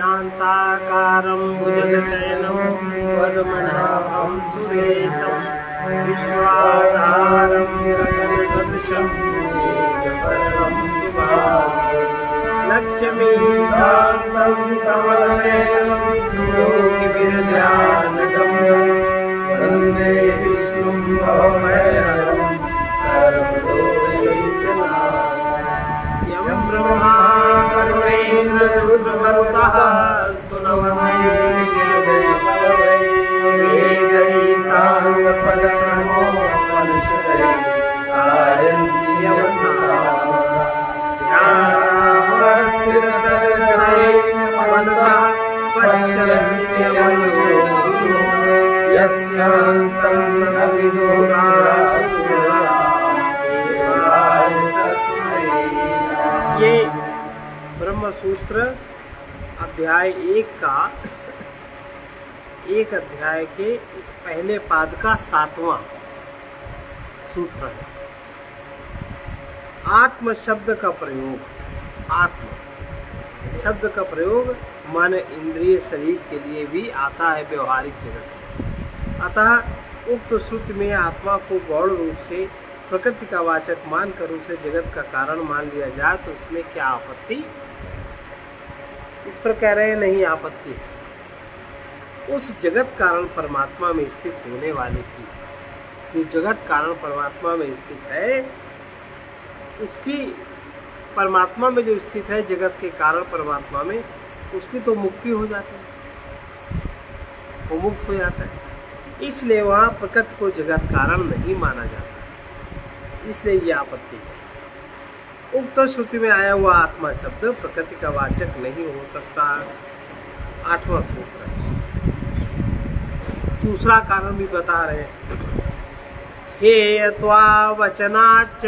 शान्ताकारं भुजगशयनं पद्मनाभं सुरेशं विश्वाधारं गगनसदृशं मेघवर्णं शुभांगं लक्ष्मीकान्तं कमलनयनं योगिविरध्यानगम्यं वन्दे विष्णुं भवभयहरं सर्वलोकैकनाथं यं ब्रह्मा रुद्रमरुतः स्तुनवन्ति वेदैः साङ्गपदक्रमो मनुष्यैः गायन्ति यवसा ध्यानावस्थिततद्गतेन मनसा पश्यन्त्यमनुयोगिनो यस्यान्तं न विदुरासुराः ये ब्रह्म सूत्र अध्याय 1 का एक अध्याय के पहले पाद का 7वां सूत्र है। आत्म शब्द का प्रयोग, आत्म शब्द का प्रयोग मन इंद्रिय शरीर के लिए भी आता है व्यवहारिक जगत। अतः उक्त श्रुति में आत्मा को गौण रूप से प्रकृति का वाचक मानकर उसे जगत का कारण मान लिया जाए तो इसमें क्या आपत्ति? इस पर कह रहे हैं नहीं आपत्ति। उस जगत कारण परमात्मा में स्थित होने वाले की, जो जगत कारण परमात्मा में स्थित है, उसकी परमात्मा में जो स्थित है जगत के कारण परमात्मा में, उसकी तो मुक्ति हो जाती है, वो मुक्त हो जाता है। इसलिए वहाँ प्रकृति को जगत कारण नहीं माना जाता, इसलिए ये आपत्ति है। उक्त श्रुति में आया हुआ आत्मा शब्द प्रकृति का वाचक नहीं हो सकता। 8वां सूत्र दूसरा कारण भी बता रहे हैं। हेयत्वा वचनाच्च,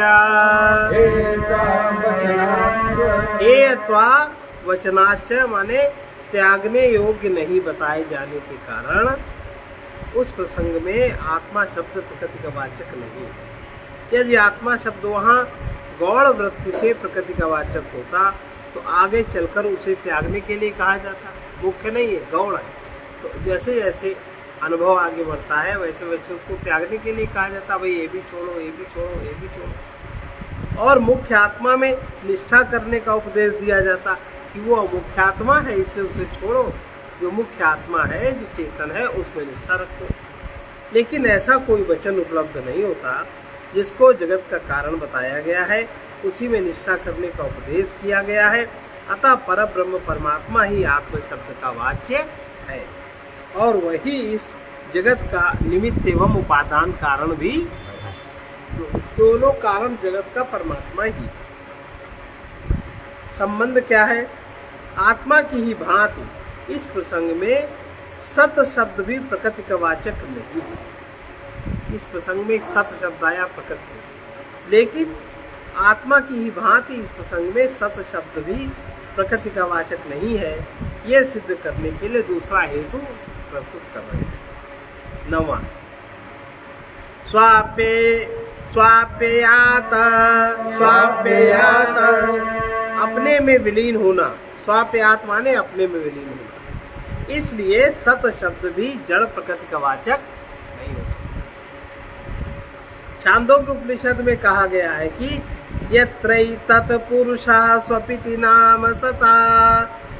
हेयत्वा वचनाच्च माने त्यागने योग्य नहीं बताए जाने के कारण उस प्रसंग में आत्मा शब्द प्रकृति का वाचक नहीं है। यदि आत्मा शब्द वहाँ गौण वृत्ति से प्रकृति का वाचक होता तो आगे चलकर उसे त्यागने के लिए कहा जाता। मुख्य नहीं है, गौण है। तो जैसे जैसे अनुभव आगे बढ़ता है वैसे वैसे उसको त्यागने के लिए कहा जाता, भाई ये भी छोड़ो, ये भी छोड़ो, ये भी छोड़ो। और मुख्य आत्मा में निष्ठा करने का उपदेश दिया जाता कि वो मुख्य आत्मा है, इससे उसे छोड़ो। जो मुख्य आत्मा है, जो चेतन है, उसमें निष्ठा रखो। लेकिन ऐसा कोई वचन उपलब्ध नहीं होता जिसको जगत का कारण बताया गया है, उसी में निष्ठा करने का उपदेश किया गया है। अतः परब्रह्म परमात्मा ही आत्म शब्द का वाच्य है और वही इस जगत का निमित्त एवं उपादान कारण भी। दोनों कारण जगत का परमात्मा ही। संबंध क्या है? आत्मा की ही भांति इस प्रसंग में सत शब्द भी प्रकृति का वाचक नहीं है। इस प्रसंग में सत शब्द आया प्रकृति, लेकिन आत्मा की ही भांति इस प्रसंग में सत शब्द भी प्रकृति का वाचक नहीं है। यह सिद्ध करने के लिए दूसरा हेतु प्रस्तुत कर रहे हैं। 9वां स्वाप्ययात, स्वाप्ययात अपने में विलीन होना। स्वाप्ययात माने अपने में विलीन होना। इसलिए सत शब्द भी जड़ प्रकृति का वाचक नहीं हो सकता। छांदोग्य उपनिषद में कहा गया है कि यत्रैतत् पुरुषः स्वपिति नाम सता,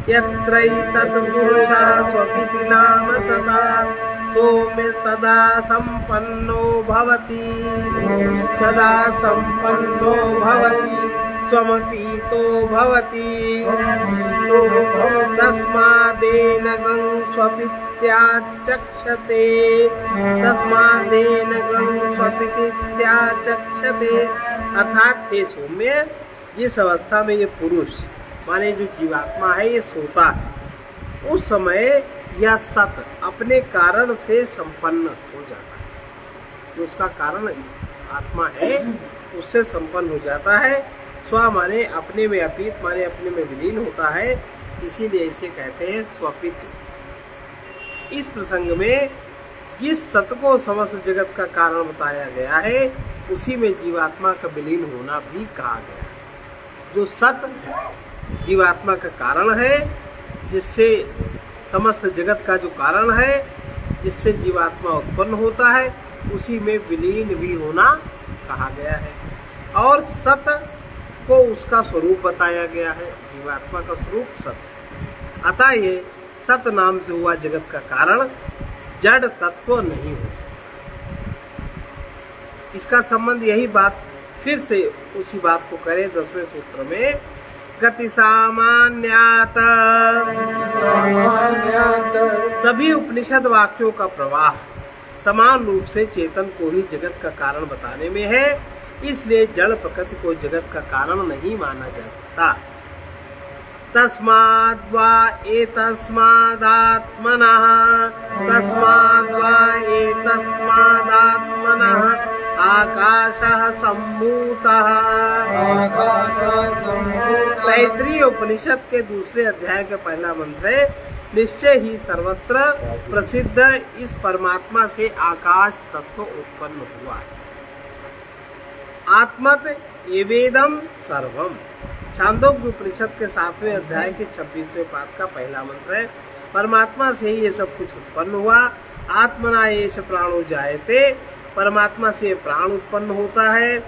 यत्रैतत् पुरुषः स्वपिति नाम सता सोम्य तदा संपन्नो भवति, सदा संपन्नो भवति, स्वमपीतो भवति। तस्मादेन गं स्वपित्याचक्षते, तस्मादेन गं स्वपित्याचक्षते। अर्थात हे सौम्य, जिस अवस्था में ये पुरुष माने जो जीवात्मा है ये सोता है, उस समय यह सत अपने कारण से संपन्न हो जाता है। जो उसका कारण आत्मा है उससे संपन्न हो जाता है। स्व माने अपने में, अपीत माने अपने में विलीन होता है, इसीलिए इसे कहते हैं स्वपित। इस प्रसंग में जिस सत को समस्त जगत का कारण बताया गया है उसी में जीवात्मा का विलीन होना भी कहा गया है। जो सत जीवात्मा का कारण है जिससे समस्त जगत का जो कारण है, जिससे जीवात्मा उत्पन्न होता है, उसी में विलीन भी होना कहा गया है। और सत को उसका स्वरूप बताया गया है, जीवात्मा का स्वरूप सत। अतः ये सत नाम से हुआ जगत का कारण जड़ तत्व नहीं हो सकता। इसका संबंध यही बात फिर से उसी बात को करें 10वें सूत्र में, गति सामान्यात, सभी उपनिषद वाक्यों का प्रवाह समान रूप से चेतन को ही जगत का कारण बताने में है, इसलिए जड़ प्रकृति को जगत का कारण नहीं माना जा सकता। तस्माद्वा एतस्मादात्मनः, तस्माद्वा एतस्मादात्मनः आकाशः सम्भूतः। तैत्रीय उपनिषद के दूसरे अध्याय का पहला मंत्र है, निश्चय ही सर्वत्र प्रसिद्ध इस परमात्मा से आकाश तत्व उत्पन्न हुआ। आत्मत एवेदम सर्वम, छांदोग्य उपनिषद के 7वें अध्याय के 26वें पाद का पहला मंत्र है, परमात्मा से ही ये सब कुछ उत्पन्न हुआ। आत्मना एष प्राणो जायते, परमात्मा से प्राण उत्पन्न होता है,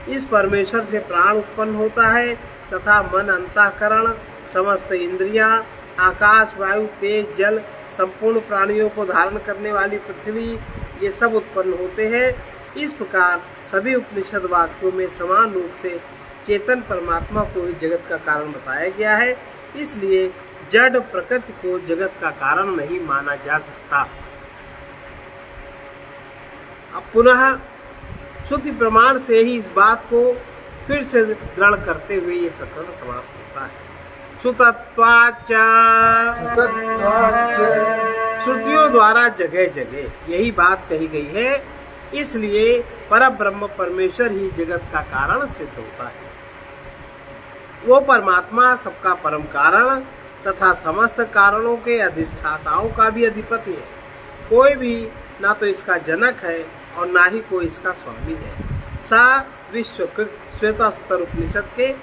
इस परमेश्वर से प्राण उत्पन्न होता है, तथा मन, अंतःकरण, समस्त इंद्रियां, आकाश, वायु, तेज, जल, संपूर्ण प्राणियों को धारण करने वाली पृथ्वी, ये सब उत्पन्न होते हैं। इस प्रकार सभी उपनिषद वाक्यों में समान रूप से चेतन परमात्मा को ही जगत का कारण बताया गया है, इसलिए जड़ प्रकृति को जगत का कारण नहीं माना जा सकता। अब पुनः श्रुति प्रमाण से ही इस बात को फिर से दृढ़ करते हुए ये प्रकरण समाप्त होता है। श्रुतत्वाच्च, श्रुतियों द्वारा जगह जगह यही बात कही गई है, इसलिए परब्रह्म परमेश्वर ही जगत का कारण सिद्ध होता है। वो परमात्मा सबका परम कारण तथा समस्त कारणों के अधिष्ठाताओं का भी अधिपति है। कोई भी ना तो इसका जनक है और ना ही कोई इसका स्वामी है। सा विश्वकृत श्वेतासुतर उपनिषद के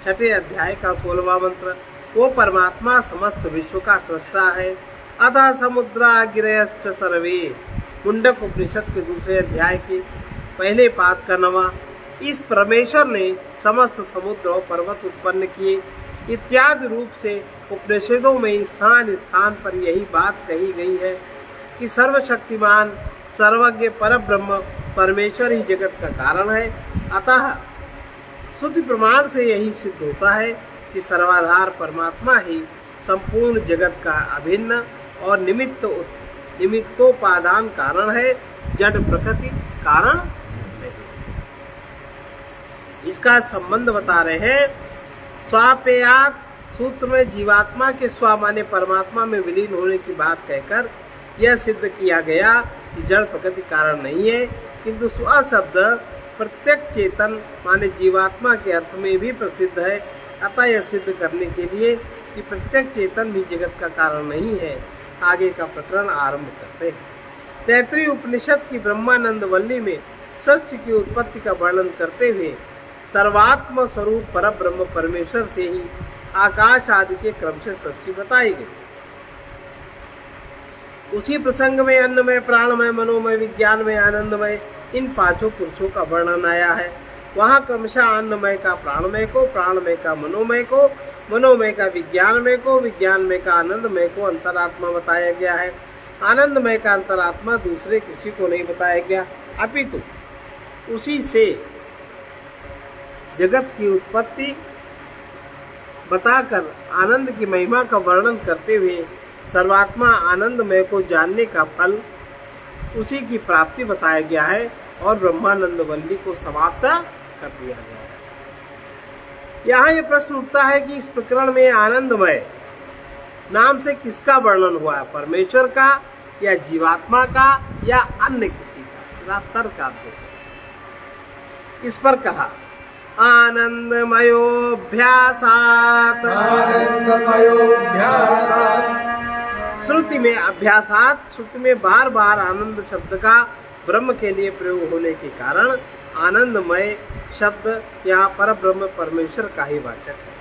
6ठे अध्याय का 16वां मंत्र, वो परमात्मा समस्त विश्व का सृष्टा है। अतः समुद्रा गिरयश्च सर्वे, मुंडक उपनिषद के 2 अध्याय के पहले पाद का 9वां, इस परमेश्वर ने समस्त समुद्र और पर्वत उत्पन्न किए इत्यादि रूप से उपनिषदों में स्थान स्थान पर यही बात कही गई है कि सर्वशक्तिमान सर्वज्ञ परब्रह्म परमेश्वर ही जगत का कारण है। अतः श्रुति प्रमाण से यही सिद्ध होता है कि सर्वाधार परमात्मा ही संपूर्ण जगत का अभिन्न और निमित्तोपादान कारण है, जड़ प्रकृति कारण नहीं। इसका संबंध बता रहे हैं। स्वापेयात सूत्र में जीवात्मा के स्व माने परमात्मा में विलीन होने की बात कहकर यह सिद्ध किया गया कि जड़ प्रकृति कारण नहीं है, किंतु स्व शब्द प्रत्येक चेतन माने जीवात्मा के अर्थ में भी प्रसिद्ध है। अतः यह सिद्ध करने के लिए कि प्रत्येक चेतन भी जगत का कारण नहीं है, आगे का प्रकरण आरंभ करते हैं। तैत्रीय उपनिषद की ब्रह्मानंद वल्ली में षष्ठी की उत्पत्ति का वर्णन करते हुए सर्वात्म स्वरूप परब्रह्म परमेश्वर से ही आकाश आदि के क्रम से षष्ठी बताई गई। उसी प्रसंग में अन्नमय, प्राणमय, मनोमय, विज्ञानमय, आनंदमय इन 5 पुरुषों का वर्णन आया है। वहाँ क्रमशः अन्नमय का प्राणमय को, प्राणमय का मनोमय को, मनोमय का विज्ञानमय को, विज्ञानमय का आनंदमय को अंतरात्मा बताया गया है। आनंदमय का अंतरात्मा दूसरे किसी को नहीं बताया गया, अपितु उसी से जगत की उत्पत्ति बताकर आनंद की महिमा का वर्णन करते हुए सर्वात्मा आनंदमय को जानने का फल उसी की प्राप्ति बताया गया है और ब्रह्मानंद वल्ली को समाप्त कर दिया गया है। यहाँ ये प्रश्न उठता है कि इस प्रकरण में आनंदमय नाम से किसका वर्णन हुआ है, परमेश्वर का या जीवात्मा का या अन्य किसी का? तर्क आप देखो। इस पर कहा आनंदमयोभ्यासात्, श्रुति में अभ्यासात, श्रुति में बार बार आनंद शब्द का ब्रह्म के लिए प्रयोग होने के कारण आनंदमय शब्द यहाँ पर ब्रह्म परमेश्वर का ही वाचक है।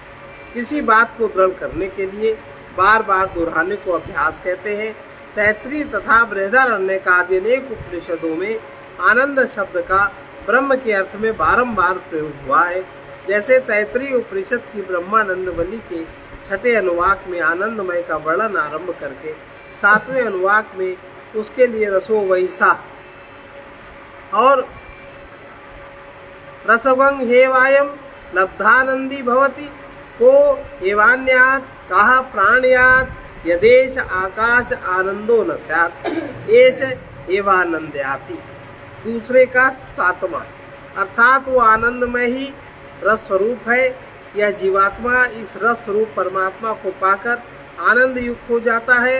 किसी बात को दृढ़ करने के लिए बार बार दोहराने को अभ्यास कहते हैं। तैत्रीय तथा बृहदारण्यक आदि अनेक उपनिषदों में आनंद शब्द का ब्रह्म के अर्थ में बारंबार प्रयोग हुआ है। जैसे तैत्रीय उपनिषद की ब्रह्मानंदवली के छठे अनुवाक में आनंदमय का वर्णन आरंभ करके 7वें अनुवाक में उसके लिए रसो वैसा और रसवंग हेवायम लब्धानंदी भवति को एवान्यात् कहा प्राणयात् यदेश आकाश आनंदो न स्यात् एष एवानंदयाति। दूसरे का 7वां, अर्थात वो आनंदमय ही रस स्वरूप है। यह जीवात्मा इस रस स्वरूप परमात्मा को पाकर आनंद युक्त हो जाता है।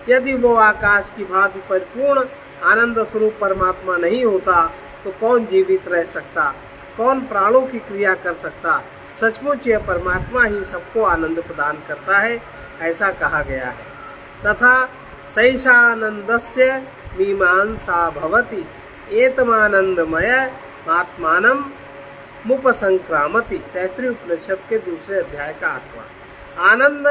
यदि वो आकाश की भांति परिपूर्ण आनंद स्वरूप परमात्मा नहीं होता तो कौन जीवित रह सकता, कौन प्राणों की क्रिया कर सकता। सचमुच यह परमात्मा ही सबको आनंद प्रदान करता है, ऐसा कहा गया है। तथा सैषानंदस्य मीमांसा भवति एतमानंदमय आत्मानं मुपसंक्रामति। तैत्रीय उपनिषद के दूसरे अध्याय का 8वां। आनंद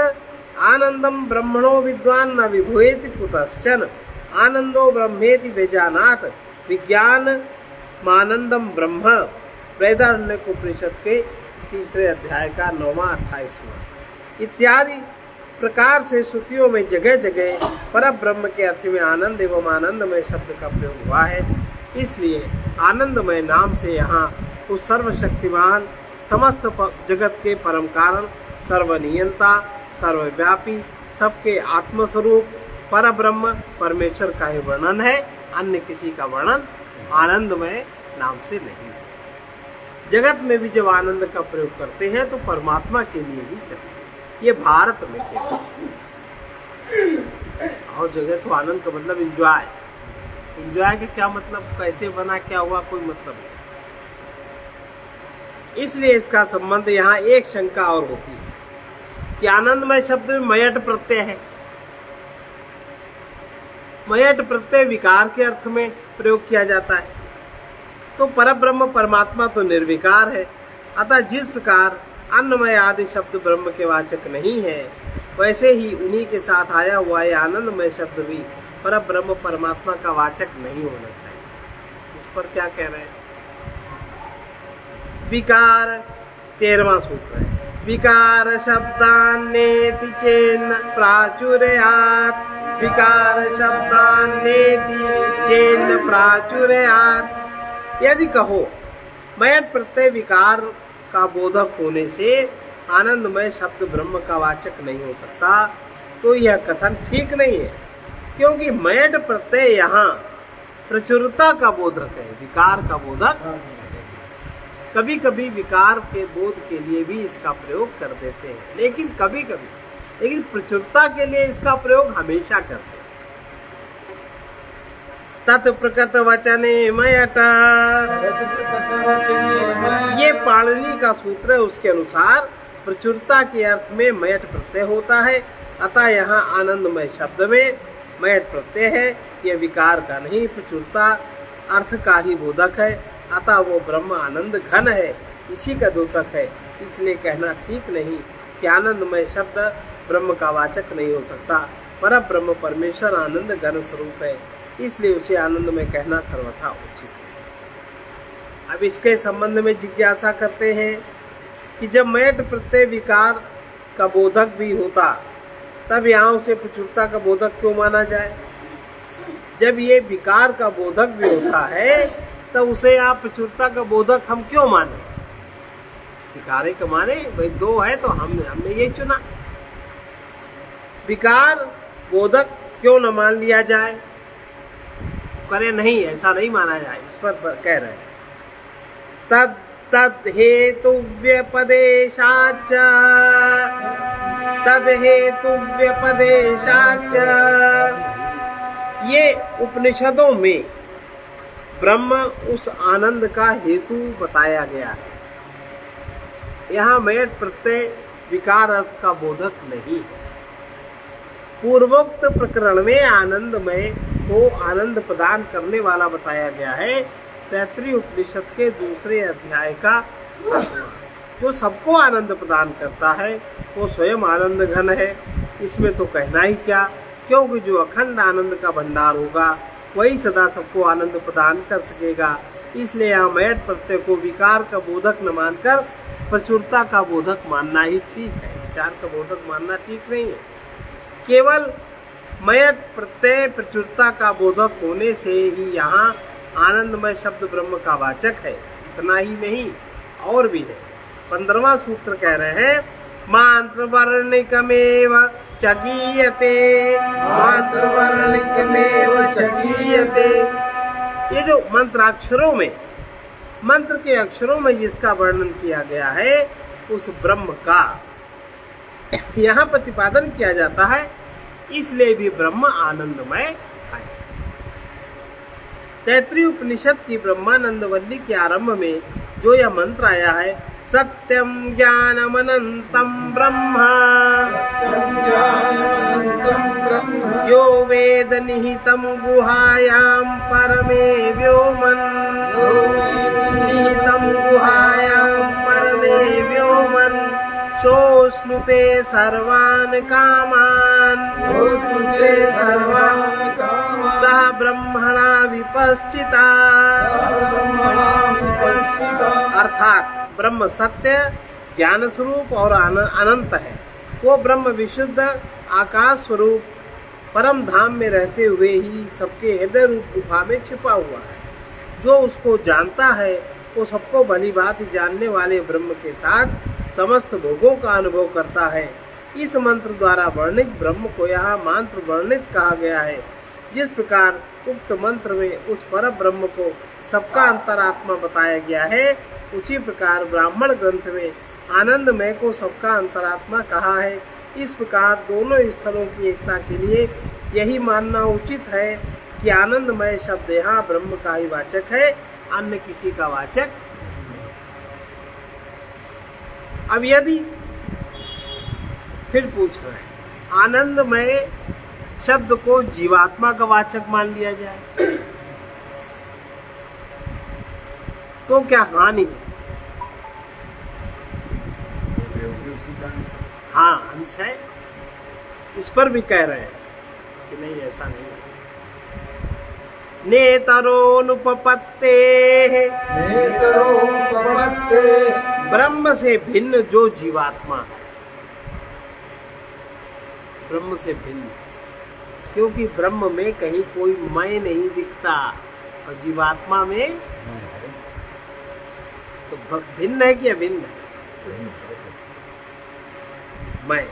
आनंदम ब्रह्मणो विद्वान न विभूयति कुतश्चन आनंदो ब्रह्मेति वेजानात् विज्ञान मानंदम ब्रह्म। बृहदारण्यक उपनिषद के तीसरे अध्याय का 9वां 28वां इत्यादि प्रकार से श्रुतियों में जगह जगह पर ब्रह्म के अर्थ में आनंद एवं आनंदमय शब्द का प्रयोग हुआ है। इसलिए आनंदमय नाम से यहाँ उस सर्वशक्तिमान समस्त जगत के परम कारण, सर्वनियंता, सर्वव्यापी, सबके आत्मस्वरूप पर ब्रह्म परमेश्वर का ही वर्णन है। अन्य किसी का वर्णन आनंदमय नाम से नहीं है। जगत में भी जब आनंद का प्रयोग करते हैं तो परमात्मा के लिए ही करते हैं। ये भारत में कहते हैं। और जगह तो आनंद का मतलब एंजॉय। एंजॉय का क्या मतलब, कैसे बना, क्या हुआ, कोई मतलब नहीं। इसलिए इसका संबंध यहाँ एक शंका और होती है कि आनंदमय शब्द में मयट प्रत्यय है। मयट प्रत्यय विकार के अर्थ में प्रयोग किया जाता है। तो परब्रह्म परमात्मा तो निर्विकार है। अतः जिस प्रकार अन्नमय आदि शब्द ब्रह्म के वाचक नहीं है, वैसे ही उन्हीं के साथ आया हुआ ये आनंदमय शब्द भी परब्रह्म परमात्मा का वाचक नहीं होना चाहिए। इस पर क्या कह रहे हैं? विकार 13वां सूत्र है। विकार शब्दान्नेति चेन्न प्राचुर्यात् विकार शब्दान्नेति चेन्न प्राचुर्यात्। यदि कहो मयट प्रत्यय विकार का बोधक होने से आनंदमय शब्द ब्रह्म का वाचक नहीं हो सकता, तो यह कथन ठीक नहीं है। क्योंकि मयट प्रत्यय यहाँ प्रचुरता का बोधक है, विकार का बोधक। कभी कभी विकार के बोध के लिए भी इसका प्रयोग कर देते हैं, लेकिन कभी कभी, लेकिन प्रचुरता के लिए इसका प्रयोग हमेशा करते हैं। तत्प्रकृत वचने मयट, ये पाणिनि का सूत्र है, उसके अनुसार प्रचुरता के अर्थ में मयट प्रत्यय होता है। अतः यहाँ आनंदमय शब्द में मयट प्रत्यय है। यह विकार का नहीं, प्रचुरता अर्थ का ही बोधक है। अतः वो ब्रह्म आनंद घन है, इसी का द्योतक है। इसलिए कहना ठीक नहीं कि आनंदमय शब्द ब्रह्म का वाचक नहीं हो सकता। पर ब्रह्म परमेश्वर आनंद घन स्वरूप है, इसलिए उसे आनंद में कहना सर्वथा उचित है। अब इसके संबंध में जिज्ञासा करते हैं कि जब मयट प्रत्यय विकार का बोधक भी होता, तब यहाँ उसे प्रचुरता का बोधक क्यों माना जाए? जब ये विकार का बोधक भी होता है, तब उसे आप प्रचुरता का बोधक हम क्यों माने? विकार का माने भाई दो है तो हमने ये चुना। विकार बोधक क्यों न मान लिया जाए? करे नहीं, ऐसा नहीं माना जाए। इस पर कह रहे हैं तद तद हेतु व्यपदेशाच, तद हेतु व्यपदेशाच। ये उपनिषदों में ब्रह्म उस आनंद का हेतु बताया गया है। यहाँ मयट प्रत्यय विकार अर्थ का बोधक नहीं है। पूर्वोक्त प्रकरण में आनंदमय को आनंद प्रदान करने वाला बताया गया है। तैत्रीय उपनिषद के दूसरे अध्याय का 7वां, जो सबको आनंद प्रदान करता है, वो स्वयं आनंद घन है। इसमें तो कहना ही क्या, क्योंकि जो अखंड आनंद का भंडार होगा वही सदा सबको आनंद प्रदान कर सकेगा। इसलिए यहाँ मयट प्रत्यय को विकार का बोधक न मानकर प्रचुरता का बोधक मानना ही ठीक है। विचार का बोधक मानना ठीक नहीं है। केवल मयट प्रत्यय प्रचुरता का बोधक होने से ही यहाँ आनंदमय शब्द ब्रह्म का वाचक है। इतना ही नहीं और भी है। 15वां सूत्र कह रहे हैं मात्र वर्णिकमेव चगीयते, मात्र वर्णिकमेव चगीयते। ये जो मंत्राक्षरों में, मंत्र के अक्षरों में जिसका वर्णन किया गया है उस ब्रह्म का यहाँ प्रतिपादन किया जाता है, इसलिए भी ब्रह्म आनंदमय है। तैत्रीय उपनिषद की ब्रह्मानंद वल्ली के आरंभ में जो यह मंत्र आया है, सत्यम ज्ञानमनंतम ब्रह्म यो वेद निहितम गुहायाम परमे व्योमन, निहितम गुहायाम परमे व्योमन सोऽश्नुते सर्वान् कामान्, सह ब्रह्मणा विपश्चिता। अर्थात ब्रह्म सत्य ज्ञान स्वरूप और अनंत है। वो ब्रह्म विशुद्ध आकाश स्वरूप परम धाम में रहते हुए ही सबके हृदय रूप गुफा में छिपा हुआ है। जो उसको जानता है वो सबको भली भांति जानने वाले ब्रह्म के साथ समस्त भोगों का अनुभव करता है। इस मंत्र द्वारा वर्णित ब्रह्म को यहाँ मंत्र वर्णित कहा गया है। जिस प्रकार उक्त मंत्र में उस पर ब्रह्म को सबका अंतरात्मा बताया गया है, उसी प्रकार ब्राह्मण ग्रंथ में आनंदमय को सबका अंतरात्मा कहा है। इस प्रकार दोनों स्थलों की एकता के लिए यही मानना उचित है कि आनंदमय शब्द यहाँ ब्रह्म का ही वाचक है, अन्य किसी का वाचक। अब यदि फिर पूछ रहे हैं आनंदमय शब्द को जीवात्मा का वाचक मान लिया जाए तो क्या हानि है? हाँ अंश है। इस पर भी कह रहे हैं कि नहीं, ऐसा नहीं है। नेतरोनुपपत्ते, ब्रह्म से भिन्न जो जीवात्मा है, ब्रह्म से भिन्न, क्योंकि ब्रह्म में कहीं कोई मैं नहीं दिखता और जीवात्मा में तो भिन्न है कि अभिन्न है? मैं।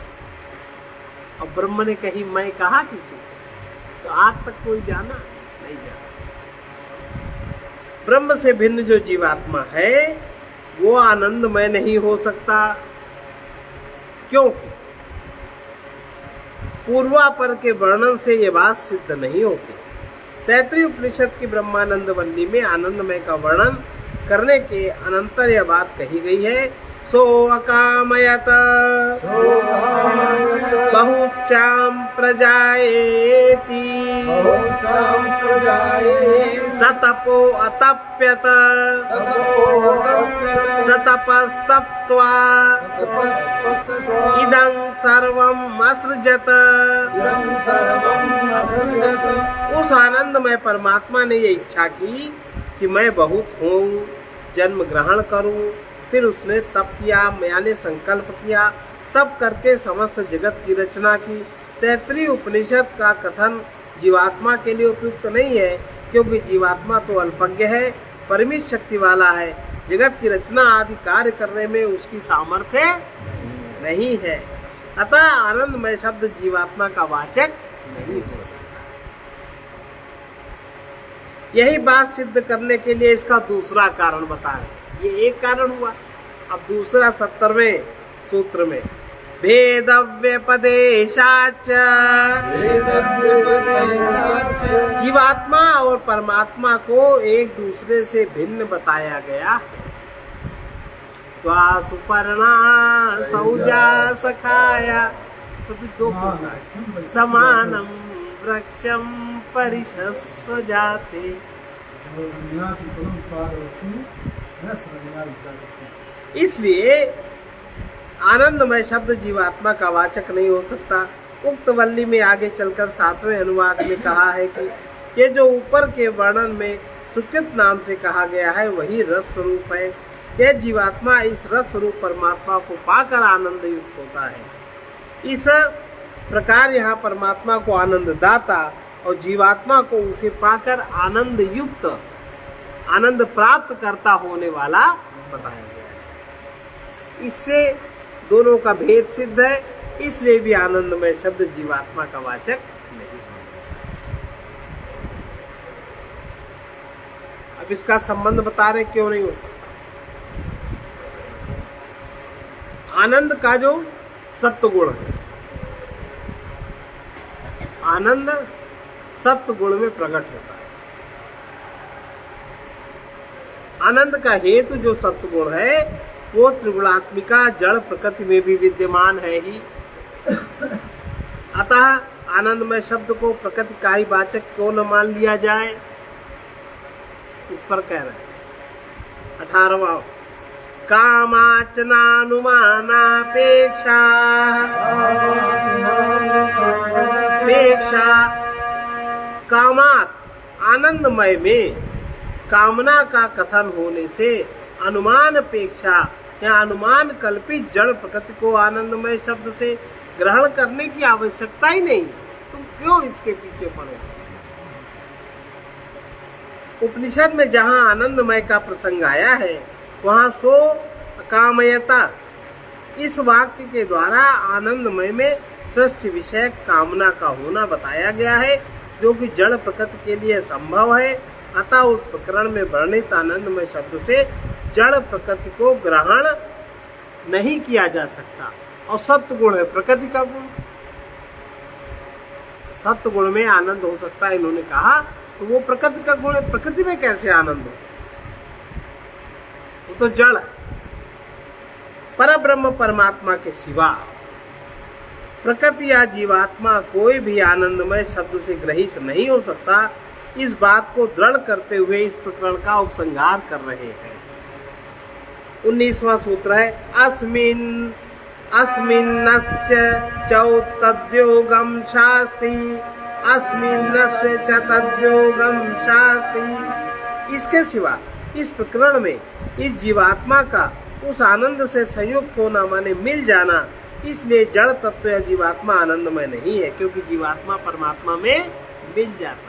और ब्रह्म ने कहीं मैं कहा किसी, तो आज तक कोई जाना नहीं जाना। ब्रह्म से भिन्न जो जीवात्मा है वो आनंदमय नहीं हो सकता, क्योंकि पूर्वापर के वर्णन से ये बात सिद्ध नहीं होती। तैत्रीय उपनिषद की ब्रह्मानंद वल्ली में आनंदमय का वर्णन करने के अनंतर यह बात कही गई है, सो अकामयत बहुश्याम प्रजायेति, सतपो अतप्यत सतपस्तप्त्वा इदं सर्वम् असृजत। उस आनंदमय परमात्मा ने ये इच्छा की कि मैं बहुत हूँ, जन्म ग्रहण करूं। फिर उसने तप किया, यानी संकल्प किया, तप करके समस्त जगत की रचना की। तैत्रीय उपनिषद का कथन जीवात्मा के लिए उपयुक्त नहीं है, क्योंकि जीवात्मा तो अल्पज्ञ है, परिमित शक्ति वाला है। जगत की रचना आदि कार्य करने में उसकी सामर्थ्य नहीं है। अतः आनंदमय शब्द जीवात्मा का वाचक नहीं हो सकता। यही बात सिद्ध करने के लिए इसका दूसरा कारण बताएं। ये एक कारण हुआ। अब दूसरा 70वें सूत्र में भेदव्यपदेशाच, जीवात्मा और परमात्मा को एक दूसरे से भिन्न बताया गया। त्वा सुपर्णा सौजा सखाया दो समानम वृक्षम परिशस्व जाते। इसलिए आनंदमय शब्द जीवात्मा का वाचक नहीं हो सकता। उक्त वल्ली में आगे चलकर 7वें अनुवाद में कहा है कि ये जो ऊपर के वर्णन में सुकृत नाम से कहा गया है वही रस स्वरूप है। यह जीवात्मा इस रस स्वरूप परमात्मा को पाकर आनंद युक्त होता है। इस प्रकार यहाँ परमात्मा को आनंद दाता और जीवात्मा को उसे पाकर आनंद युक्त, आनंद प्राप्त करता होने वाला बताया गया है। इससे दोनों का भेद सिद्ध है, इसलिए भी आनंदमय शब्द जीवात्मा का वाचक नहीं हो सकता। अब इसका संबंध बता रहे क्यों नहीं हो सकता। आनंद का जो सत्व गुण है, आनंद सत्व गुण में प्रकट होता है। आनंद का हेतु जो सत्व गुण है वो त्रिगुणात्मिका जड़ प्रकृति में भी विद्यमान है ही। अतः आनंदमय शब्द को प्रकृति का ही वाचक क्यों न मान लिया जाए, इस पर कह रहे हैं। 18वां, कामाचनानुमानापेक्षा कामात आनंदमय में कामना का कथन होने से अनुमान अपेक्षा या अनुमान कल्पित जड़ प्रकृति को आनंदमय शब्द से ग्रहण करने की आवश्यकता ही नहीं। तुम क्यों इसके पीछे पड़े। उपनिषद में जहाँ आनंदमय का प्रसंग आया है वहाँ सो कामयता इस वाक्य के द्वारा आनंदमय में सृष्टि विषय कामना का होना बताया गया है, जो कि जड़ प्रकृति के लिए संभव है। अतः उस प्रकरण में वर्णित आनंदमय शब्द से जड़ प्रकृति को ग्रहण नहीं किया जा सकता। और सत्व गुण है प्रकृति का गुण, सत्व गुण में आनंद हो सकता है इन्होंने कहा, तो वो प्रकृति का गुण है। प्रकृति में कैसे आनंद हो सकता, वो तो जड़ है। परब्रह्म परमात्मा के सिवा प्रकृति या जीवात्मा कोई भी आनंदमय शब्द से ग्रहित नहीं हो सकता। इस बात को दृढ़ करते हुए इस प्रकरण का उपसंहार कर रहे हैं। 19वां सूत्र है, अस्मिन्नस्य चौतद्योगम शास्ति अस्मिन्नस्य च तद्योगम शास्ति। इसके सिवा इस प्रकरण में इस जीवात्मा का उस आनंद से संयुक्त होना माने मिल जाना, इसलिए जड़ तत्व या जीवात्मा आनंदमय नहीं है, क्योंकि जीवात्मा परमात्मा में मिल जाता है।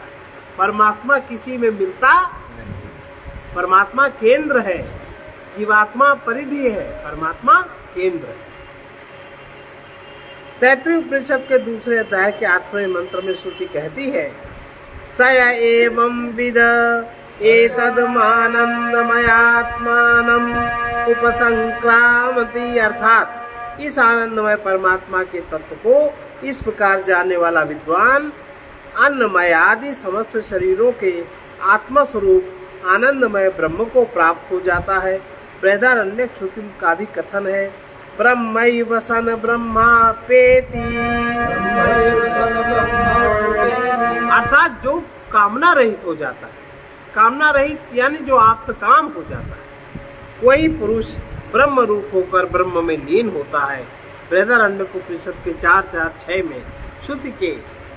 परमात्मा किसी में मिलता नहीं। परमात्मा केंद्र है, जीवात्मा परिधि है, परमात्मा केंद्र है। 33 उपनिषद के दूसरे अध्याय के 8वें मंत्र में श्रुति कहती है, स एवं विद एतदमानंदमयात्मानम् उपसंक्रामति, अर्थात इस आनंदमय परमात्मा के तत्व को इस प्रकार जानने वाला विद्वान अन्नमय आदि समस्त शरीरों के आत्मा स्वरूप आनंदमय ब्रह्म को प्राप्त हो जाता है। बृहदारण्यक श्रुति का भी कथन है, ब्रह्मैव सन ब्रह्मापेति, अर्थात जो कामना रहित हो जाता है, कामना रहित यानी जो आत्मकाम हो जाता है, वही पुरुष ब्रह्म रूप होकर ब्रह्म में लीन होता है। बृहदारण्यक उपनिषद के 4:4-6 में श्रुति के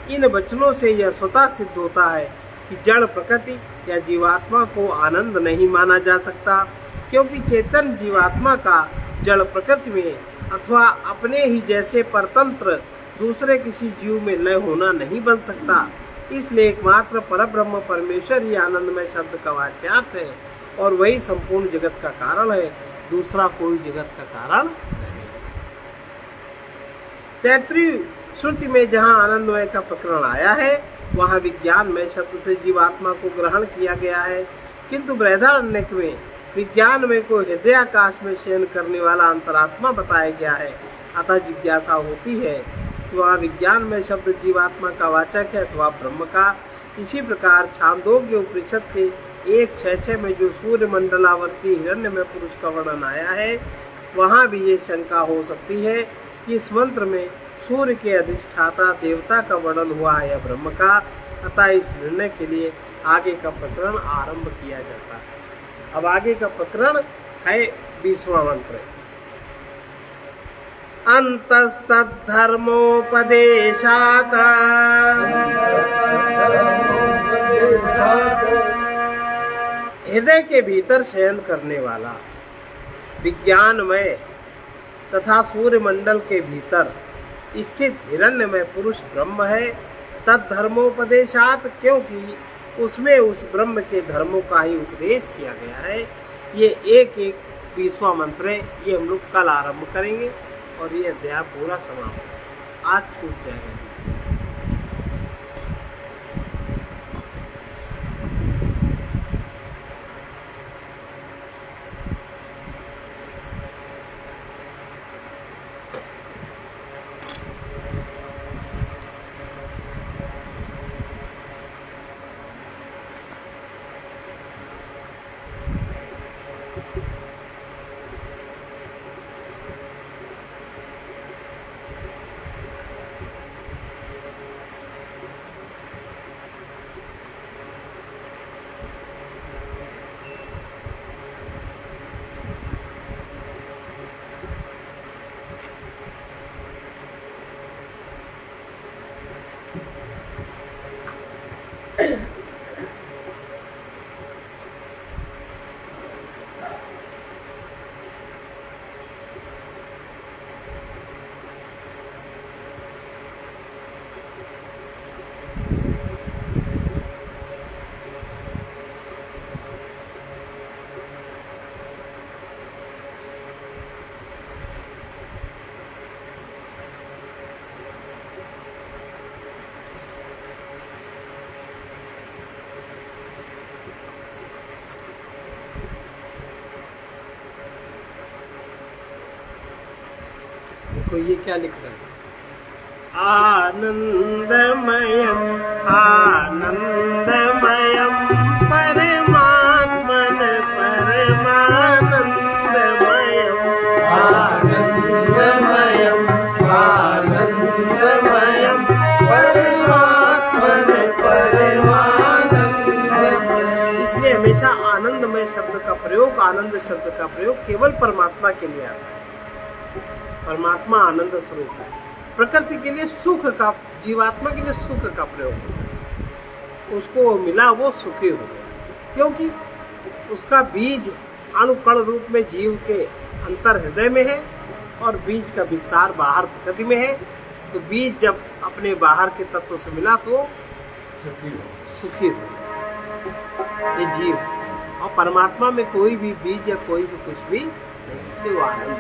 इन वचनों से यह स्वतः सिद्ध होता है कि जड़ प्रकृति या जीवात्मा को आनंद नहीं माना जा सकता, क्योंकि चेतन जीवात्मा का जड़ प्रकृति में अथवा अपने ही जैसे परतंत्र दूसरे किसी जीव में लय होना नहीं बन सकता। इसलिए एकमात्र परब्रह्म परमेश्वर ही आनंदमय शब्द का वाच्यार्थ है और वही संपूर्ण जगत का कारण है, दूसरा कोई जगत का कारण नहीं। 33 श्रुति में जहाँ आनंदमय का प्रकरण आया है वहाँ विज्ञानमय शब्द से जीवात्मा को ग्रहण किया गया है, किंतु बृहदारण्यक में विज्ञानमय को हृदयाकाश में शयन करने वाला अंतरात्मा बताया गया है। अतः जिज्ञासा होती है कि वहाँ विज्ञानमय शब्द जीवात्मा का वाचक है अथवा ब्रह्म का। इसी प्रकार छांदोग्य उपनिषद के 1:6 में जो सूर्य मंडलावर्ती हिरण्यमय पुरुष का वर्णन आया है, वहाँ भी ये शंका हो सकती है कि इस मंत्र में सूर्य के अधिष्ठाता देवता का वर्णन हुआ है या ब्रह्म का। अतः इस निर्णय के लिए आगे का प्रकरण आरंभ किया जाता है। अब आगे का प्रकरण है 20वां मंत्र। अंतस्तद्धर्मोपदेशात् हृदय के भीतर शयन करने वाला विज्ञानमय तथा सूर्य मंडल के भीतर स्थित हिरण्यमय पुरुष ब्रह्म है। तद्धर्मोपदेशात्, क्योंकि उसमें उस ब्रह्म के धर्मों का ही उपदेश किया गया है। ये एक 20वां मंत्र है। ये हम लोग कल आरंभ करेंगे और ये अध्याय पूरा समाप्त आज छूट जाएगा। देखो ये क्या लिख रहा है, आनंदमयम आनंदमयम परमात्मन परमानंदमयम आनंदमयम आनंदमयम परमात्मन परमानंदमयम। इसलिए हमेशा आनंदमय शब्द का प्रयोग, आनंद शब्द का प्रयोग केवल परमात्मा के लिए आता है। परमात्मा आनंद स्वरूप है। प्रकृति के लिए सुख का, जीवात्मा के लिए सुख का प्रयोग होता है। उसको मिला वो सुखी हो गया, क्योंकि उसका बीज अणुकण रूप में जीव के अंतर हृदय में है और बीज का विस्तार बाहर प्रकृति में है। तो बीज जब अपने बाहर के तत्व से मिला तो सुखी हो ये जीव। और परमात्मा में कोई भी बीज या कोई भी कुछ भी नहीं, वो आनंद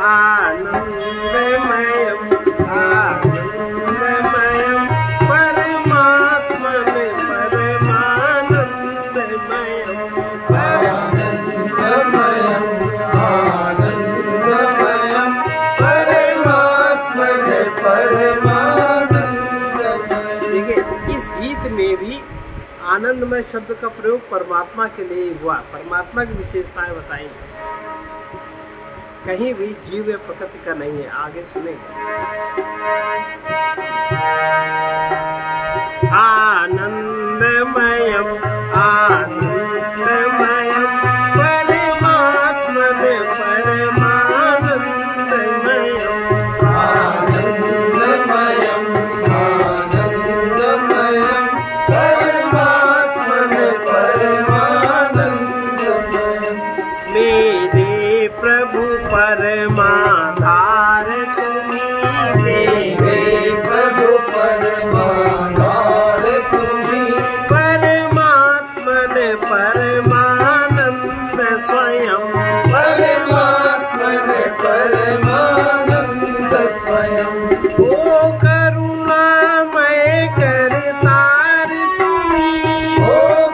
आनंदमयम आनंदमयम परमात्मन परमानंदमयम आनंदमयम आनंदमयम परमात्मन परमानंदमयम। देखिए इस गीत में भी आनंदमय शब्द का प्रयोग परमात्मा के लिए हुआ। परमात्मा की विशेषताएं बताई, कहीं भी जीव या प्रकृति का नहीं है। आगे सुनेंगे। आनंदमयम आनंदमयम परमात्मन परमानंदमयम आनंदमयम आनंदमयम परमात्मन परमानंदमयम। मेरे प्रभु परमाधार तुम्ही, मेरे प्रभु परमाधार तुम्ही, परमात्मन परमानंद स्वयं, परमात्मन परमानंद स्वयं। ओ करुणामय करतार तुम्ही, ओ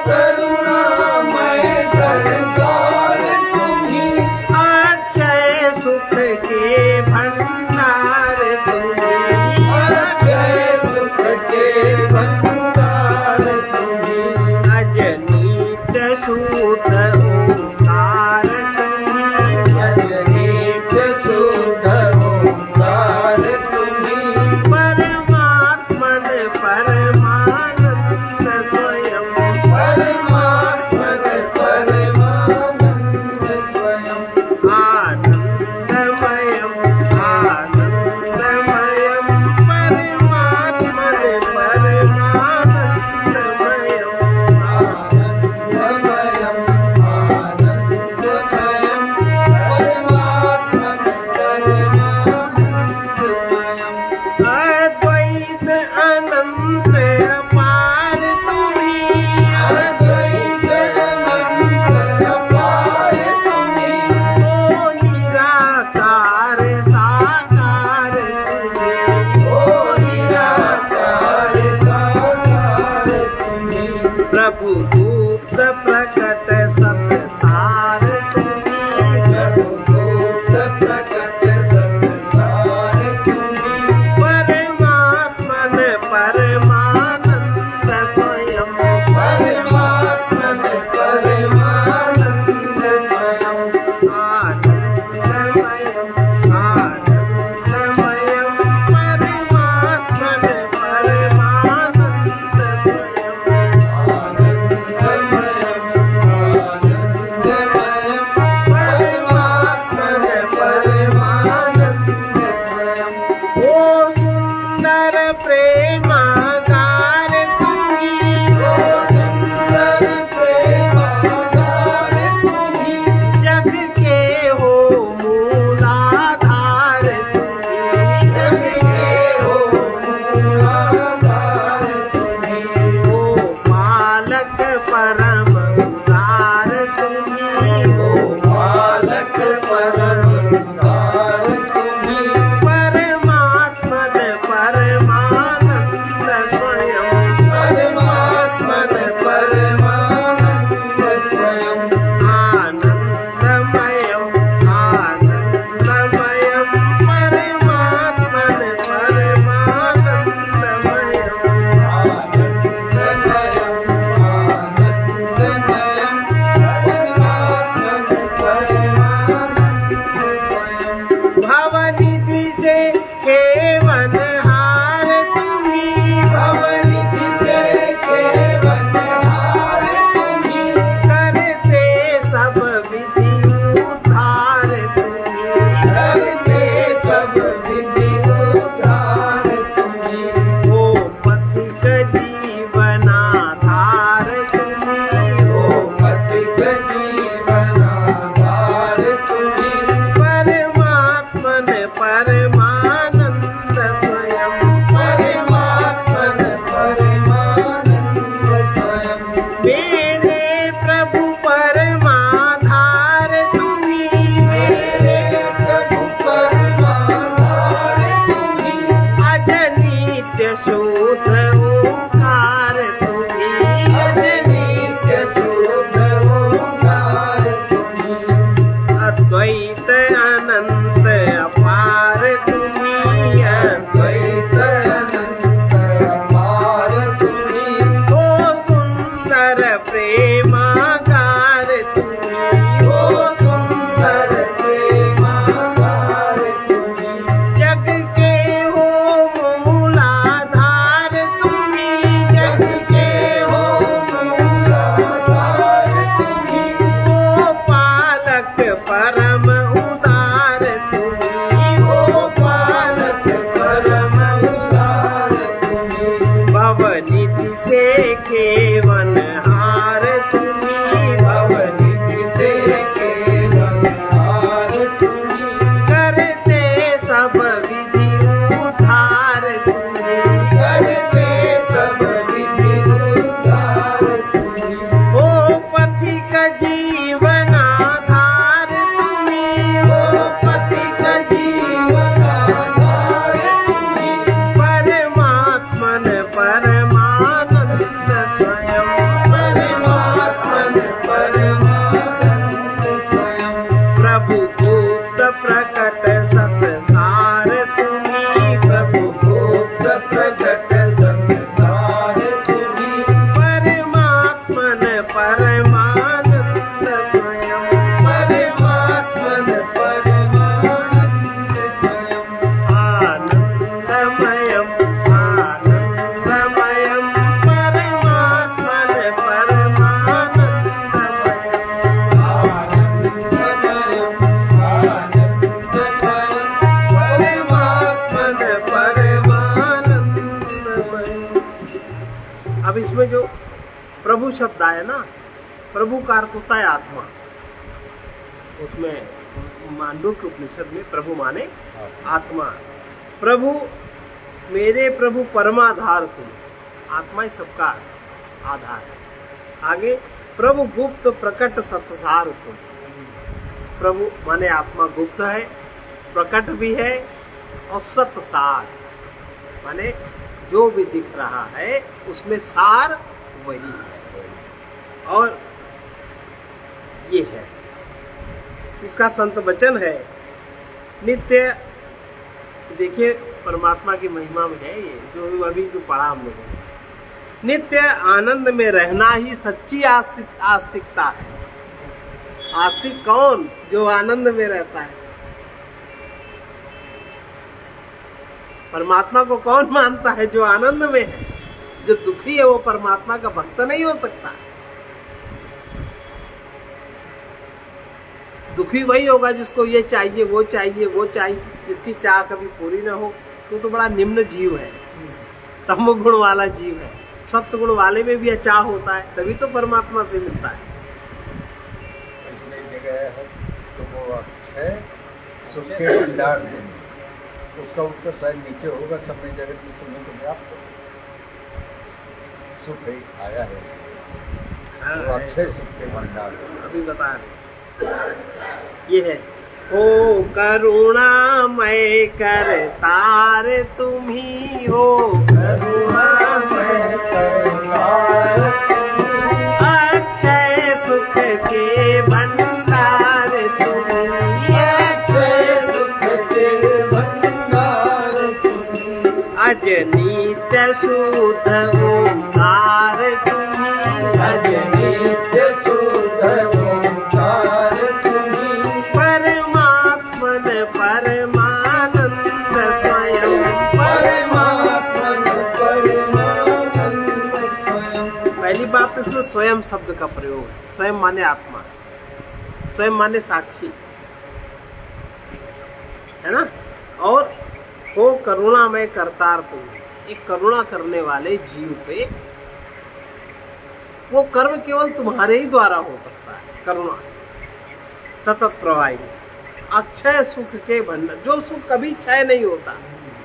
करुणामय करतार तुम्ही, सुख के भंडार तुम्ही, अक्षय सुख के भंडार तुम्ही, अजनीत शुद्ध ओंकार तुम्ही, अजनीत शुद्ध ओंकार तुम्ही, परम प्रभु गुप्त प्रकट सत सार तुम्ही, प्रभु गुप्त प्रकट सत सार तुम्ही, परमात्मन परमानंद स्वयं, परमात्मन परमानंद स्वयं, आनंदमयम् आनंदमयम् परमात्मन परमानंद स्वयं, आनंदमयम् आनंदमयम् परमात्मन परमानंद स्वयं, ओ सुंदर प्रेमागार तुम्ही, ओ सुंदर प्रेमागार तुम्ही, जग के हो मूलाधार तुम्ही, जग के हो मूलाधार तुम्ही, ओ पालक परम उदार तुम्ही, ओ बालक परम उदार तुम्ही, परमात्मन परमानंद स्वयं, परमात्मन परमानंद स्वयं, आनंदमयम् आनंदमयम् परमात्मन परमानंदमयम्, आनंदमयम् आनंदमयम् परमात्मन परमानंद स्वयं, भवनिधि से केवन हार तुम्ही, भवनिधि से केवलहार तुम्ही, करते सब विधि उद्धार तुम्ही, करते सब विधि उद्धार तुम्ही, ओ पथिक जीवनाधार तुम्ही, ओ पथिक जीवनाधार तुम्ही, परमात्मन परमानंद स्वयं, परमात्मन परमानंद स्वयं, मेरे प्रभु परमाधार तुम्ही, मेरे प्रभु परमाधार तुम्ही, अजनित्य शोध ओंकार तुम्ही, अजनित्य शुद्ध ओंकार तुम्ही, अद्वैत अनंत अपार तुम्ही, द्वैत अनंत अपार तुम्ही, ओ सुंदर प्रेमागार तुम्ही, ओ सुंदर प्रेमागार तुम्ही, जग के हो मूलाधार तुम्ही, जग के हो मूलाधार तुम्ही, ओ पालक परम उदार तुम्ही, ओ बालक परम उदार तुम्ही, भवनिधि से केवन हार तुम्ही, भवनिधि से केवलहार तुम्ही, करते सब विधि उद्धार तुम्ही, करते सब विधि उद्धार तुम्ही, ओ पथिक जीवनाधार तुम्ही, ओ पथिक जीवनाधार तुम्ही, परमात्मन परमानंद स्वयं, परमात्मन परमानंद स्वयं, प्रभु गुप्त प्रकट सत सार तुम्ही, प्रभु गुप्त प्रकट संसार तुम्ही, परमात्मन परमानंद स्वयं, परमात्मन परमानंद स्वयं, आनंदमयम् आनंदमयम् परमात्मन परमानंदमयम्, आनंदमयम् आनंदमयम् परमात्मन परमानंदमयम्। अब इसमें जो प्रभु शब्द आया ना, प्रभु का अर्थ होता है आत्मा। उसमें मांडूक्य उपनिषद में प्रभु माने आत्मा। प्रभु मेरे प्रभु परमाधार तुम, आत्मा ही सबका आधार है। आगे प्रभु गुप्त प्रकट सत्सार तुम, प्रभु माने आत्मा गुप्त है, प्रकट भी है और सत्सार माने जो भी दिख रहा है उसमें सार वही है। और ये है, इसका संत वचन है नित्य। देखिए परमात्मा की महिमा में है ये, जो अभी जो पढ़ा हम लोगों ने, नित्य आनंद में रहना ही सच्ची आस्तिकता है। आस्तिक कौन? जो आनंद में रहता है। परमात्मा को कौन मानता है? जो आनंद में है। जो दुखी है वो परमात्मा का भक्त नहीं हो सकता। दुखी वही होगा जिसको ये चाहिए वो चाहिए वो चाहिए, जिसकी चाह कभी पूरी ना हो। तो बड़ा निम्न जीव है, तमोगुण वाला जीव है। सत्य गुण वाले में भी चाह होता है, तभी तो परमात्मा से मिलता है। इसमें जगह है तो वो है सुख के भंडार में, उसका उत्तर शायद नीचे होगा। सब में जगत में तुम्हें तो व्याप्त सुख है, आया है वो अक्षय सुख के भंडार। अभी बता रहे ये है, ओ करुणामय करतार तुम्ही हो, करुणामय करतार अक्षय सुख के भंडार तुम्ही, अक्षय सुख के भंडार तुम्ही, अजनीत शुद्ध ओंकार तुम्ही, अजनीत शुद्ध ओंकार तुम्ही, परमात्मन परमानंद स्वयं, परमात्मन परमानंद स्वयं। पहली बात इसमें स्वयं शब्द का प्रयोग है। स्वयं माने आत्मा, स्वयं माने साक्षी, है ना। और वो करुणामय करतार तुम, एक करुणा करने वाले जीव पे वो कर्म केवल तुम्हारे ही द्वारा हो सकता है। करुणा सतत प्रवाही, अक्षय सुख के भंडार, जो सुख कभी क्षय नहीं होता।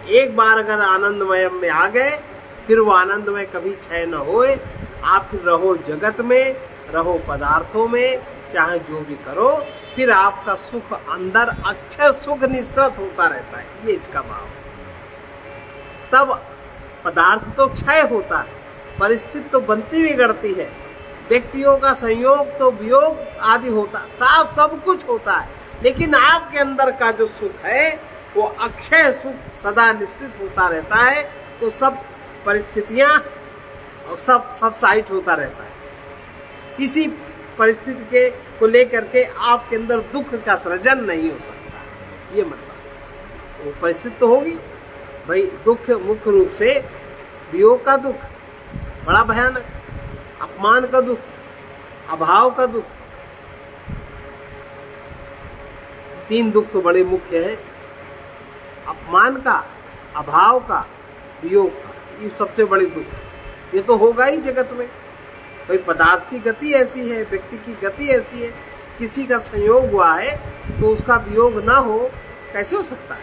एक बार अगर आनंदमय में आ गए फिर वो आनंदमय कभी क्षय न होए। आप फिर रहो जगत में, रहो पदार्थों में, चाहे जो भी करो, फिर आपका सुख अंदर अक्षय सुख निश्चित होता रहता है। ये इसका भाव। तब पदार्थ तो क्षय होता है, परिस्थिति तो बनती बिगड़ती है, व्यक्तियों का संयोग तो वियोग आदि होता, साफ सब कुछ होता है, लेकिन आपके अंदर का जो सुख है वो अक्षय सुख सदा निश्चित होता रहता है। तो सब परिस्थितियां और सब साइट होता रहता है। किसी परिस्थिति के को लेकर के आपके अंदर दुख का सृजन नहीं हो सकता। ये मतलब वो परिस्थिति तो होगी भाई। दुख मुख्य रूप से वियोग का दुख बड़ा भयानक, अपमान का दुख, अभाव का दुख, तीन दुख तो बड़े मुख्य हैं। अपमान का, अभाव का, वियोग का, ये सबसे बड़ी दुख। ये तो होगा ही जगत में। भाई पदार्थ की गति ऐसी है, व्यक्ति की गति ऐसी है, किसी का संयोग हुआ है तो उसका वियोग ना हो कैसे हो सकता है।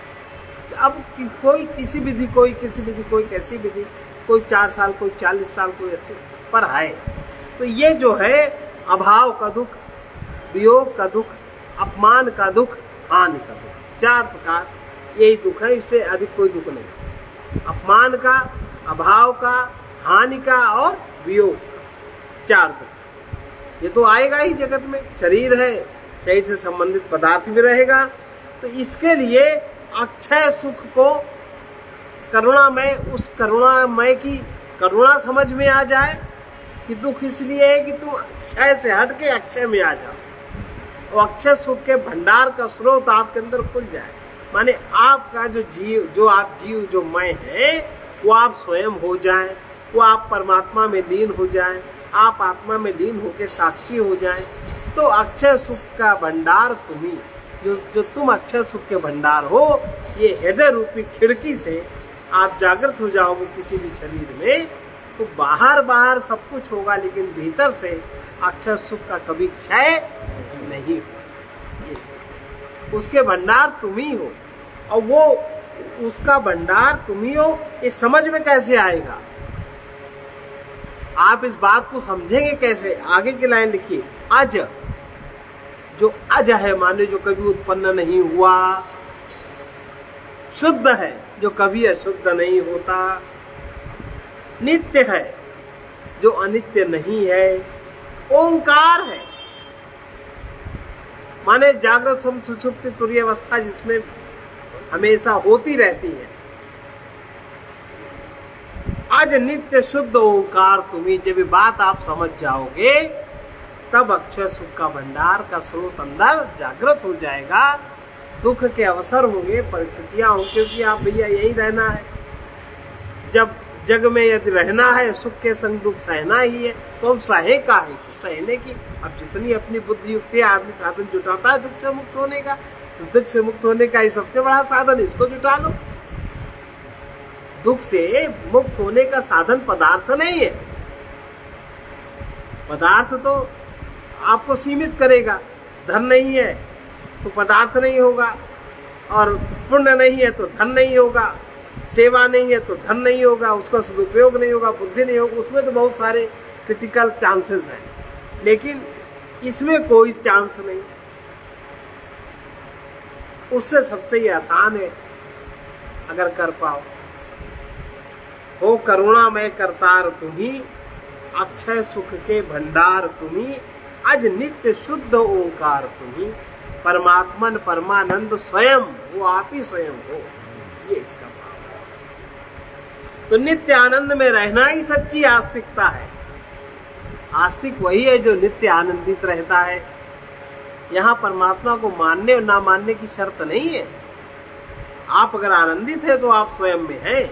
अब कोई किसी विधि, कोई किसी विधि, कोई कैसी विधि, कोई 4 साल, कोई 40 साल, कोई 80 पर है। तो ये जो है अभाव का दुख, वियोग का दुख, अपमान का दुख, हानि का दुख, 4 प्रकार यही दुख है। इससे अधिक कोई दुख नहीं। अपमान का, अभाव का, हानि का और वियोग का, 4 दुख। ये तो आएगा ही जगत में। शरीर है, शरीर से संबंधित पदार्थ भी रहेगा। तो इसके लिए अक्षय सुख को करुणामय, उस करुणामय की करुणा समझ में आ जाए कि दुख इसलिए है कि तुम क्षय से हट के अक्षय में आ जाओ। और अक्षय सुख के भंडार का स्रोत आपके अंदर खुल जाए। माने आपका जो जीव, जो आप जीव, जो मैं है, वो आप स्वयं हो जाए, वो आप परमात्मा में लीन हो जाए, आप आत्मा में लीन होकर साक्षी हो जाए। तो अक्षय सुख का भंडार तुम्ही, जो तुम अक्षय सुख के भंडार हो, ये हृदय रूपी खिड़की से आप जागृत हो जाओगे किसी भी शरीर में। तो बाहर सब कुछ होगा, लेकिन भीतर से अक्षय सुख का कभी क्षय नहीं हो। उसके भंडार तुम ही हो, और वो उसका भंडार तुम ही हो। ये समझ में कैसे आएगा? आप इस बात को समझेंगे कैसे? आगे की लाइन लिखिए, अज, जो अज है माने जो कभी उत्पन्न नहीं हुआ, शुद्ध है जो कभी अशुद्ध नहीं होता, नित्य है जो अनित्य नहीं है, ओंकार है, माने जागृत स्वप्न सुषुप्ति तुरीय अवस्था जिसमें हमेशा होती रहती है। आज नित्य शुद्ध ओंकार तुम्ही, जब ये बात आप समझ जाओगे तब अक्षय सुख का भंडार का स्रोत अंदर जागृत हो जाएगा। दुख के अवसर होंगे, परिस्थितियां होंगी, क्योंकि आप भैया यही रहना है। जब जग में यदि रहना है, सुख के संग दुख सहना ही है, तो अब सहे का है सहने की। अब जितनी अपनी बुद्धि युक्ति आदमी साधन जुटाता है दुख से मुक्त होने का, तो दुख से मुक्त होने का ही सबसे बड़ा साधन, इसको जुटा लो। दुख से मुक्त होने का साधन पदार्थ नहीं है। पदार्थ तो आपको सीमित करेगा। धन नहीं है तो पदार्थ नहीं होगा, और पुण्य नहीं है तो धन नहीं होगा, सेवा नहीं है तो धन नहीं होगा, उसका सदुपयोग नहीं होगा, बुद्धि नहीं होगा। उसमें तो बहुत सारे क्रिटिकल चांसेस हैं, लेकिन इसमें कोई चांस नहीं। उससे सबसे ही आसान है, अगर कर पाओ। हो करुणामय करतार तुम्ही, अक्षय सुख के भंडार तुम्ही, अज नित्य शुद्ध ओंकार तुम्ही, परमात्मन परमानंद स्वयं, वो आप ही स्वयं हो। ये इसका भाव है। तो नित्य आनंद में रहना ही सच्ची आस्तिकता है। आस्तिक वही है जो नित्य आनंदित रहता है। यहाँ परमात्मा को मानने और ना मानने की शर्त नहीं है। आप अगर आनंदित है तो आप स्वयं में हैं,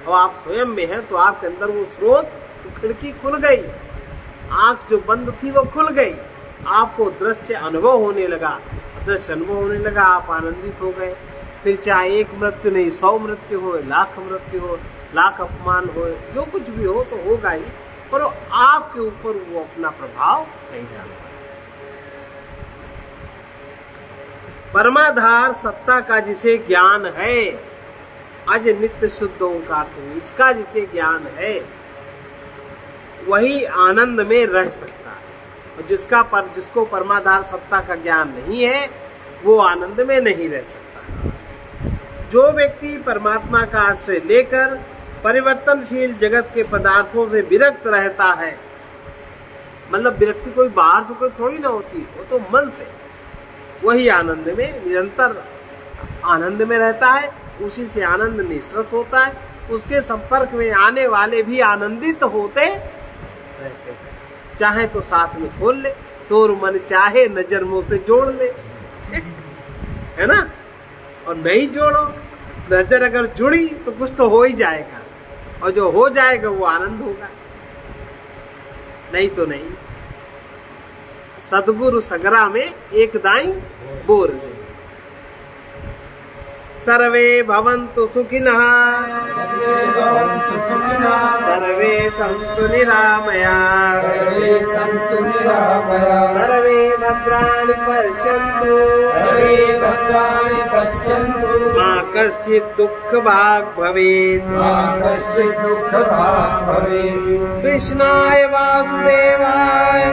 और आप स्वयं में हैं तो आपके अंदर वो स्रोत, वो खिड़की खुल गई, आंख जो बंद थी वो खुल गई, आपको दृश्य अनुभव होने लगा। दृश्य अनुभव होने लगा, आप आनंदित हो गए। फिर चाहे एक मृत्यु नहीं 100 मृत्यु हो, लाख मृत्यु हो, लाख अपमान हो, जो कुछ भी हो तो होगा ही, पर आपके ऊपर वो अपना प्रभाव नहीं डालता। परमाधार सत्ता का जिसे ज्ञान है, आज नित्य शुद्ध ओंकार तुम्ही, इसका जिसे ज्ञान है वही आनंद में रह सकता है। और जिसको परमाधार सत्ता का ज्ञान नहीं है वो आनंद में नहीं रह सकता। जो व्यक्ति परमात्मा का आश्रय लेकर परिवर्तनशील जगत के पदार्थों से विरक्त रहता है, मतलब विरक्ति कोई बाहर से कोई थोड़ी ना होती, वो तो मन से, वही आनंद में निरंतर आनंद में रहता है। उसी से आनंद निश्चित होता है। उसके संपर्क में आने वाले भी आनंदित होते रहते हैं। चाहे तो साथ में खोल ले, तोर मन चाहे नजर मुंह से जोड़ ले, है ना। और नहीं जोड़ो, नजर अगर जुड़ी तो कुछ तो हो ही जाएगा, और जो हो जाएगा वो आनंद होगा, नहीं तो नहीं। सदगुरु सगरा में एक दाई बोर। सर्वे भवन्तु सुखिनः, सर्वे सन्तु निरामयाः, सर्वे भद्राणि पश्यन्तु, मा कश्चित् दुःखभाग् भवेत्। कृष्णाय वासुदेवाय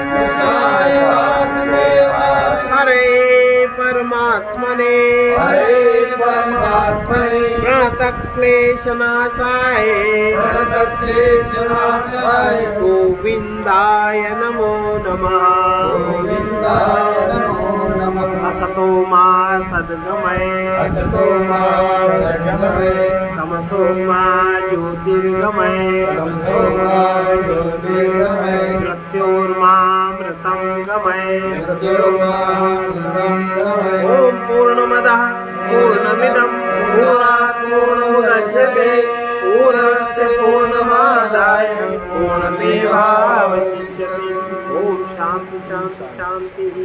हरे परमात्मने प्रणतक्लेशनाशाय गोविन्दाय नमो नमः। असतो मा सद्गमय, तमसो मा ज्योतिर्गमय, मृत्योर्मामृतं गमय। ॐ पूर्णमदः पूर्णमिदं पूर्णात् पूर्णमुदच्यते, पूर्णस्य पूर्णमादाय पूर्णमेवावशिष्यते। ॐ शान्ति शान्ति शान्तिः।